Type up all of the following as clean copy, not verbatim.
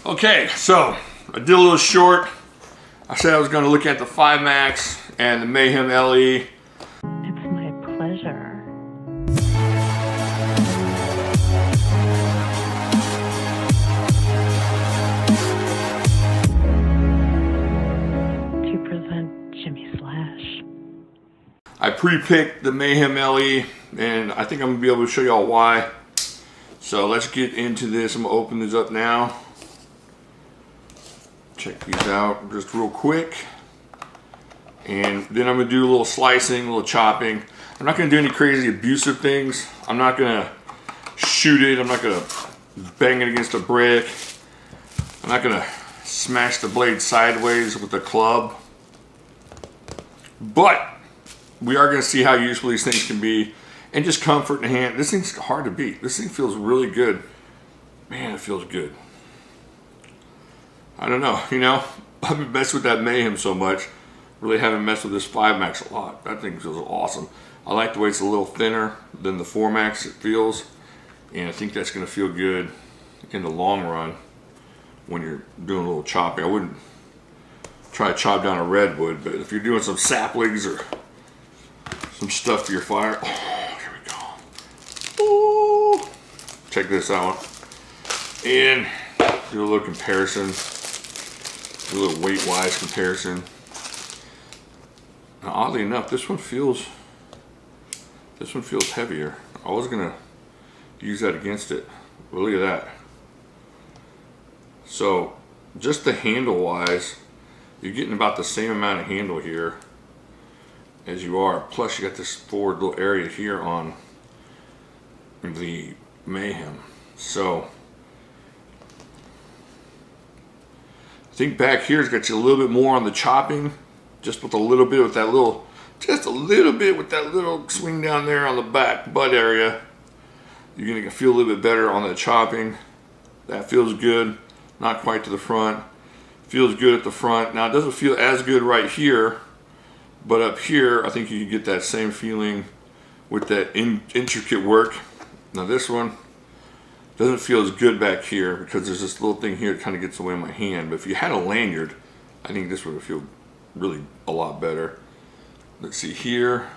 Okay, so I did a little short. I said I was going to look at the 5 Max and the Mayhem LE. It's my pleasure. To present Jimmy Slash. I pre-picked the Mayhem LE, and I think I'm going to be able to show y'all why. So let's get into this. I'm going to open this up now. Check these out just real quick. And then I'm going to do a little slicing, a little chopping. I'm not going to do any crazy abusive things. I'm not going to shoot it. I'm not going to bang it against a brick. I'm not going to smash the blade sideways with a club. But we are going to see how useful these things can be. And just comfort in the hand. This thing's hard to beat. This thing feels really good. Man, it feels good. I don't know, you know, I've been messing with that Mayhem so much. Really haven't messed with this 5 Max a lot. That thing feels awesome. I like the way it's a little thinner than the 4 Max it feels. And I think that's going to feel good in the long run when you're doing a little chopping. I wouldn't try to chop down a redwood, but if you're doing some saplings or some stuff for your fire. Oh, here we go. Ooh. Check this out. And do a little comparison. A little weight-wise comparison. Now, oddly enough, this one feels heavier. I was gonna use that against it, but look at that. So, just the handle-wise, you're getting about the same amount of handle here as you are. Plus, you got this forward little area here on the Mayhem. So, I think back here's got you a little bit more on the chopping, just with a little bit with that little, just a little bit with that little swing down there on the back butt area. You're gonna feel a little bit better on the chopping. That feels good, not quite to the front. Feels good at the front. Now it doesn't feel as good right here, but up here I think you can get that same feeling with that intricate work. Now this one doesn't feel as good back here because there's this little thing here that kind of gets away in my hand. But if you had a lanyard, I think this would feel really a lot better. Let's see here,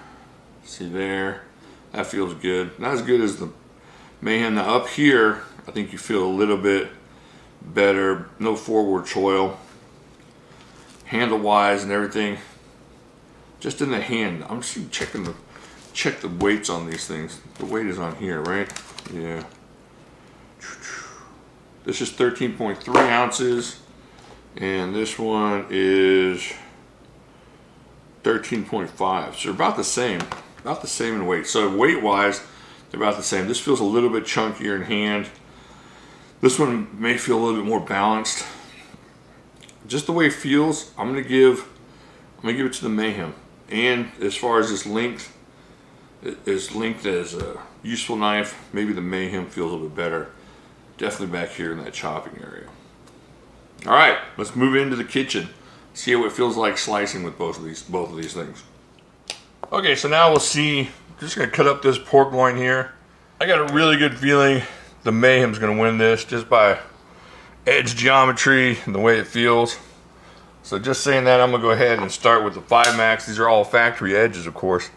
see there, that feels good. Not as good as the Mayhem. Now up here, I think you feel a little bit better. No forward choil. Handle wise and everything. Just in the hand, I'm just checking check the weights on these things. The weight is on here, right? Yeah. This is 13.3 ounces, and this one is 13.5. So they're about the same in weight. So weight-wise, they're about the same. This feels a little bit chunkier in hand. This one may feel a little bit more balanced. Just the way it feels, I'm gonna give it to the Mayhem. And as far as this length, as a useful knife, maybe the Mayhem feels a little bit better. Definitely back here in that chopping area. All right, let's move into the kitchen. See what it feels like slicing with both of these things. Okay, so now we'll see. I'm just gonna cut up this pork loin here. I got a really good feeling the Mayhem's gonna win this just by edge geometry and the way it feels. So just saying that, I'm gonna go ahead and start with the 5 Max. These are all factory edges, of course.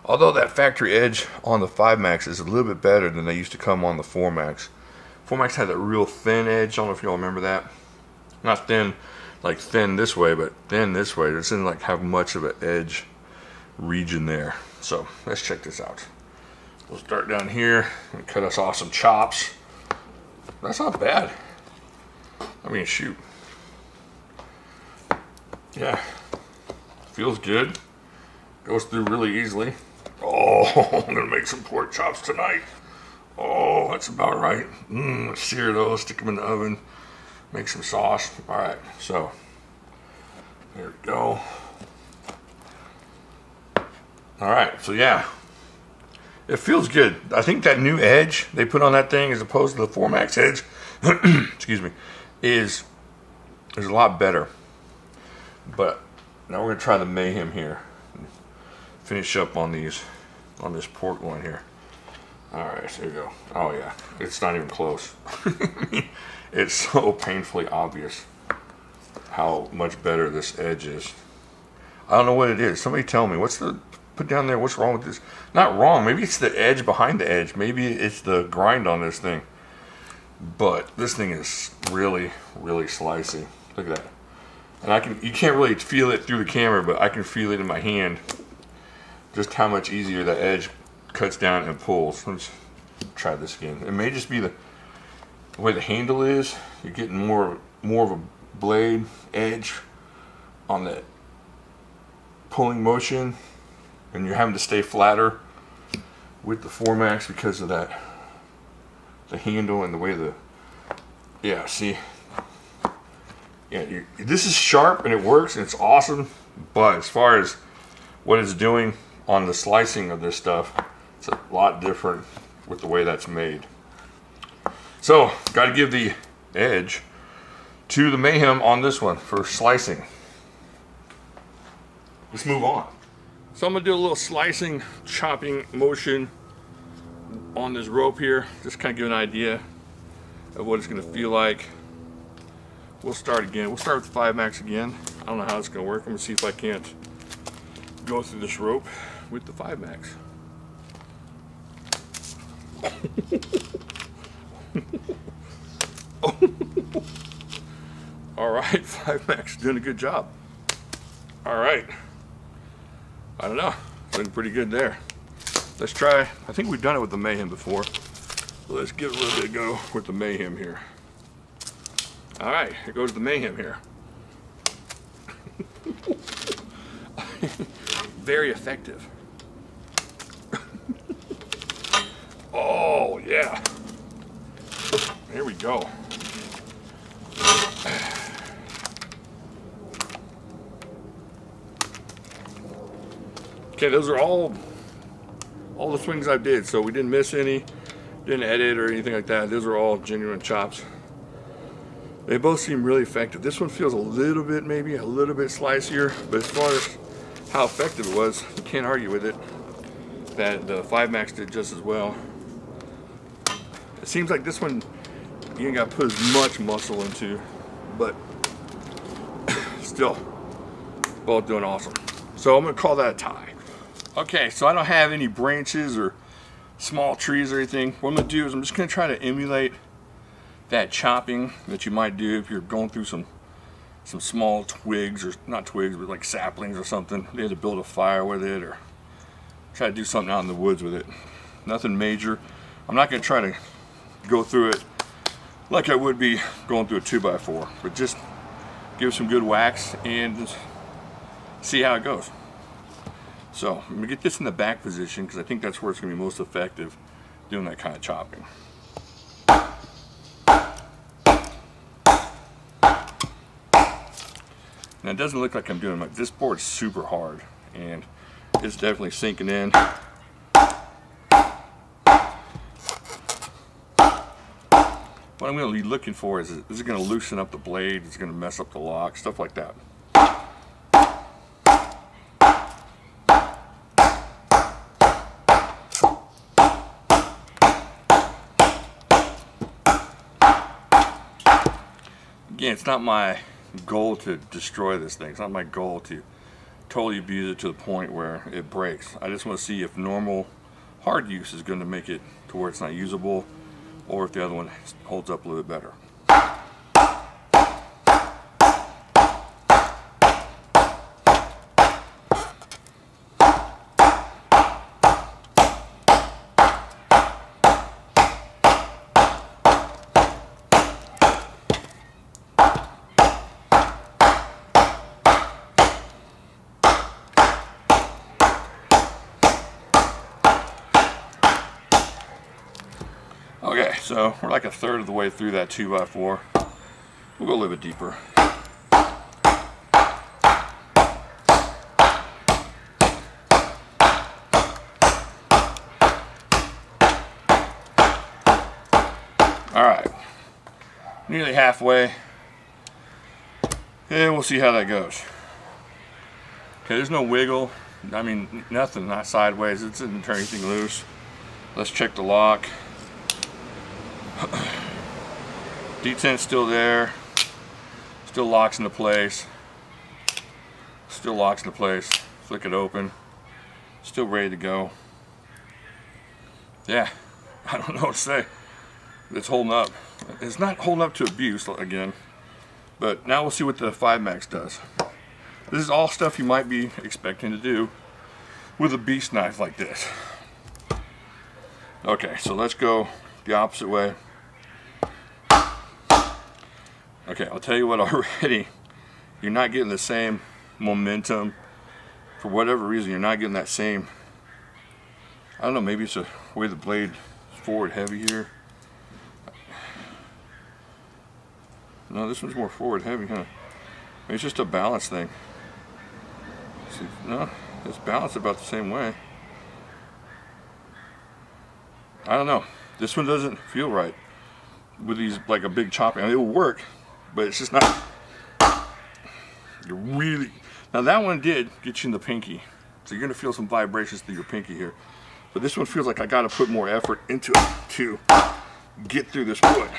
Although that factory edge on the 5 Max is a little bit better than they used to come on the 4 Max. 4 Max had that real thin edge. I don't know if y'all remember that. Not thin, like thin this way, but thin this way. It doesn't like have much of an edge region there. So let's check this out. We'll start down here and cut us off some chops. That's not bad. I mean, shoot. Yeah, feels good. Goes through really easily. Oh, I'm gonna make some pork chops tonight. Oh, that's about right. Sear those, stick them in the oven, make some sauce. All right, so there we go. All right, so yeah, it feels good. I think that new edge they put on that thing as opposed to the 4 Max edge, excuse me, is a lot better. But now we're gonna try the Mayhem here. Finish up on this pork loin here. All right, there you go. Oh yeah, it's not even close. it's so painfully obvious how much better this edge is. I don't know what it is. Somebody tell me. Put down there, what's wrong with this? Not wrong. Maybe it's the edge behind the edge. Maybe it's the grind on this thing. But this thing is really, really slicey. Look at that. And you can't really feel it through the camera, but I can feel it in my hand. Just how much easier the edge cuts down and pulls. Let's try this again. It may just be the way the handle is. You're getting more of a blade edge on that pulling motion, and you're having to stay flatter with the 4MAX because of that, the handle and the way this is sharp and it works and it's awesome, but as far as what it's doing on the slicing of this stuff, it's a lot different with the way that's made. So got to give the edge to the Mayhem on this one for slicing. Let's move on. So I'm gonna do a little slicing, chopping motion on this rope here, just kind of give an idea of what it's gonna feel like. We'll start again. We'll start with the 5MAX again. I don't know how it's gonna work. I'm gonna see if I can't go through this rope with the 5MAX. All right, 5MAX doing a good job. All right. I don't know, looking pretty good there. Let's try, I think we've done it with the Mayhem before. So let's give it a little bit of go with the Mayhem here. All right, here goes the Mayhem here. Very effective. Oh yeah. Here we go. Okay, those are all the swings I did, so we didn't miss any, didn't edit or anything like that. Those are all genuine chops. They both seem really effective. This one feels maybe a little bit slicier, but as far as how effective it was, you can't argue with it. That the 5MAX did just as well. It seems like this one you ain't got to put as much muscle into, but still, both doing awesome. So I'm gonna call that a tie. Okay, so I don't have any branches or small trees or anything. What I'm gonna do is I'm just gonna try to emulate that chopping that you might do if you're going through some small twigs, or not twigs, but like saplings or something. They had to build a fire with it or try to do something out in the woods with it. Nothing major. I'm not gonna try to go through it like I would be going through a 2x4, but just give it some good wax and see how it goes. So I'm gonna get this in the back position because I think that's where it's gonna be most effective doing that kind of chopping. Now it doesn't look like I'm doing much. This board's super hard and it's definitely sinking in. What I'm going to be looking for is it going to loosen up the blade, is it going to mess up the lock, stuff like that. Again, it's not my goal to destroy this thing. It's not my goal to totally abuse it to the point where it breaks. I just want to see if normal hard use is going to make it to where it's not usable, or if the other one holds up a little bit better. Okay, so we're like a third of the way through that 2x4. We'll go a little bit deeper. Alright, nearly halfway, and we'll see how that goes. Okay, there's no wiggle, I mean nothing, not sideways, it didn't turn anything loose. Let's check the lock. Detent's still there. Still locks into place. Still locks into place. Flick it open. Still ready to go. Yeah, I don't know what to say. It's holding up. It's not holding up to abuse again. But now we'll see what the 5 Max does. This is all stuff you might be expecting to do with a beast knife like this. Okay, so let's go the opposite way. Okay, I'll tell you what already, you're not getting the same momentum. For whatever reason, you're not getting that same, I don't know, maybe it's the way the blade is forward heavy here. No, this one's more forward heavy, huh? Maybe it's just a balance thing. See, no, it's balanced about the same way. I don't know. This one doesn't feel right with these, like a big chopping. I mean, it will work, but it's just not. You're really, now that one did get you in the pinky, so you're gonna feel some vibrations through your pinky here. But this one feels like I gotta put more effort into it to get through this wood.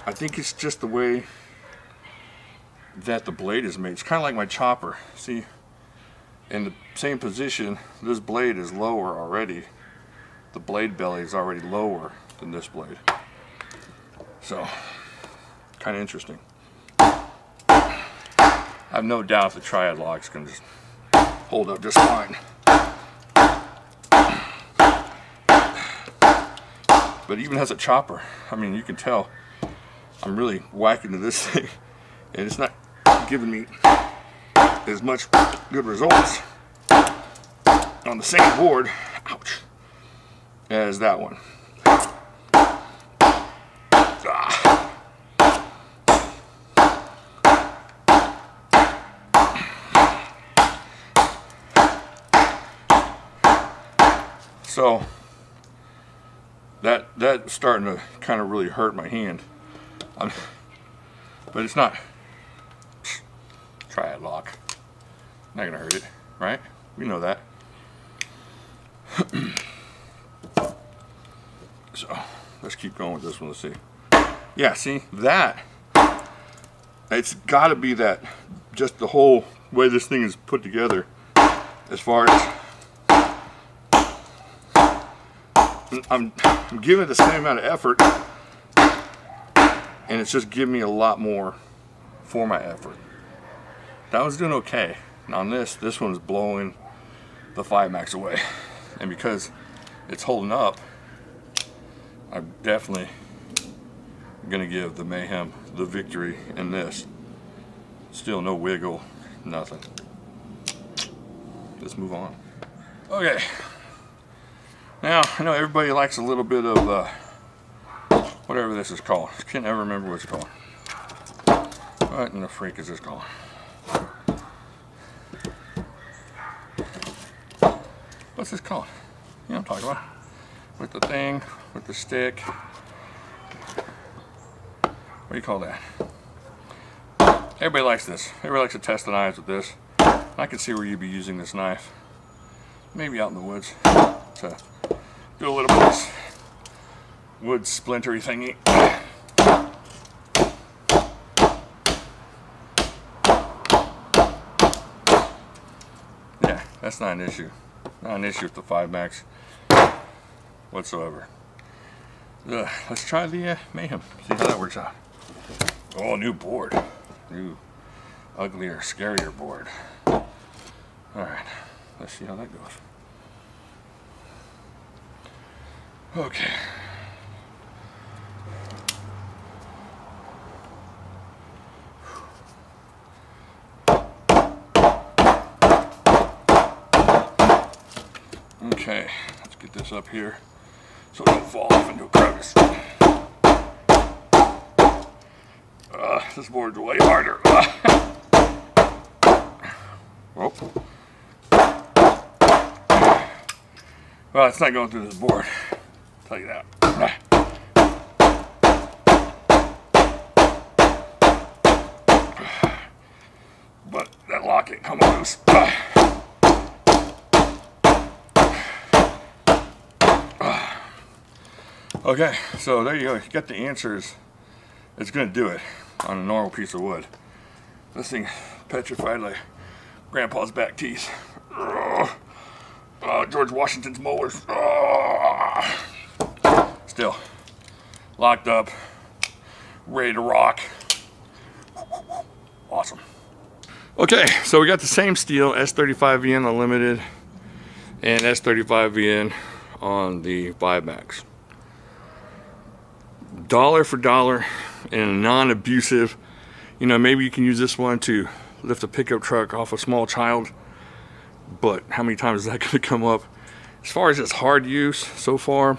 I think it's just the way that the blade is made. It's kind of like my chopper. See, in the same position, this blade is lower already. The blade belly is already lower than this blade. So, kind of interesting. I have no doubt the Triad lock's going to just hold up just fine. But even as a chopper, I mean, you can tell I'm really whacking to this thing, and it's not giving me as much good results on the same board, ouch, as that one. So that's starting to kind of really hurt my hand. But it's not. Triad lock. Not gonna hurt it, right? We know that. So let's keep going with this one. Let's see. Yeah, see that? It's got to be that. Just the whole way this thing is put together, as far as I'm giving it the same amount of effort, and it's just giving me a lot more for my effort. That one's doing okay. And on this one's blowing the 5 Max away. And because it's holding up, I'm definitely gonna give the Mayhem the victory in this. Still no wiggle, nothing. Let's move on. Okay. Now, I know everybody likes a little bit of whatever this is called. I can't ever remember what it's called. What in the freak is this called? What's this called? You know what I'm talking about. With the thing, with the stick. What do you call that? Everybody likes this. Everybody likes to test the knives with this. I can see where you'd be using this knife. Maybe out in the woods to do a little bit of this wood splintery thingy. Yeah, that's not an issue. Not an issue with the 5 Max whatsoever. Let's try the Mayhem. See how that works out. Oh, new board. New, uglier, scarier board. Alright, let's see how that goes. Okay. Okay, let's get this up here so it don't fall off into a crevice. This board's way harder. Oh. Well, it's not going through this board. I'll tell you that. But that lock ain't coming loose. Okay, so there you go. You got the answers. It's gonna do it on a normal piece of wood. This thing petrified like Grandpa's back teeth. George Washington's molars. Still locked up, ready to rock. Awesome. Okay, so we got the same steel, S35VN Unlimited and S35VN on the 5MAX. Dollar for dollar and a non-abusive. You know, maybe you can use this one to lift a pickup truck off a small child, but how many times is that going to come up? As far as its hard use so far,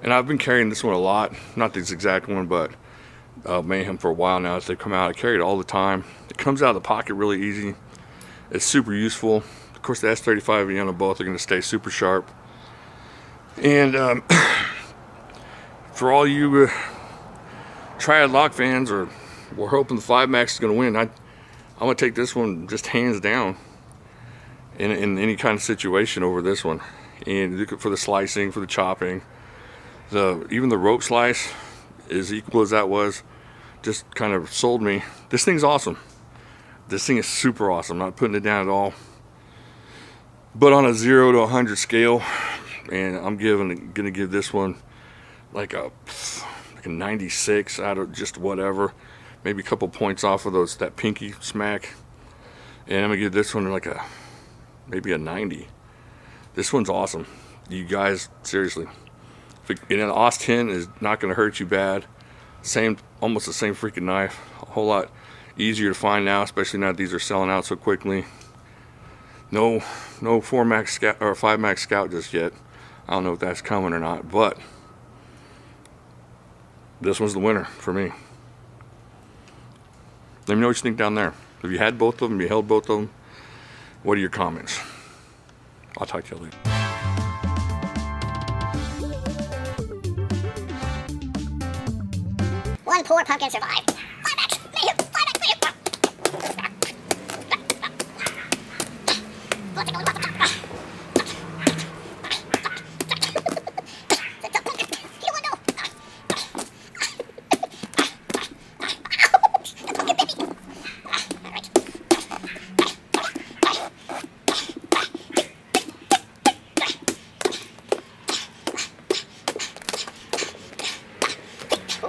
and I've been carrying this one a lot, not this exact one, but Mayhem for a while now as they've come out. I carry it all the time. It comes out of the pocket really easy. It's super useful. Of course, the S35VN on both are going to stay super sharp. And for all you Triad lock fans, or we're hoping the 5MAX is going to win, I'm going to take this one just hands down in any kind of situation over this one. And for the slicing, for the chopping, even the rope slice, as equal as that was, just kind of sold me. This thing's awesome. This thing is super awesome. Not putting it down at all. But on a 0 to 100 scale, and I'm gonna give this one like a 96 out of just whatever, maybe a couple points off of that pinky smack, and I'm gonna give this one like maybe a 90. This one's awesome. You guys, seriously. And an Aus 10 is not going to hurt you bad. Almost the same freaking knife. A whole lot easier to find now, especially now that these are selling out so quickly. No 4MAX Scout or 5MAX Scout just yet. I don't know if that's coming or not, but this one's the winner for me. Let me know what you think down there. Have you had both of them? You held both of them? What are your comments? I'll talk to you later. One poor pumpkin survived. 5MAX! Mayhem! 5MAX! Mayhem! Let's go to the top. You don't want to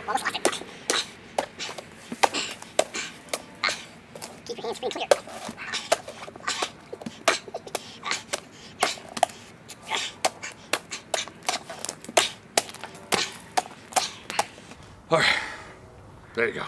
almost lost it. Keep your hands free and clear. All right, there you go.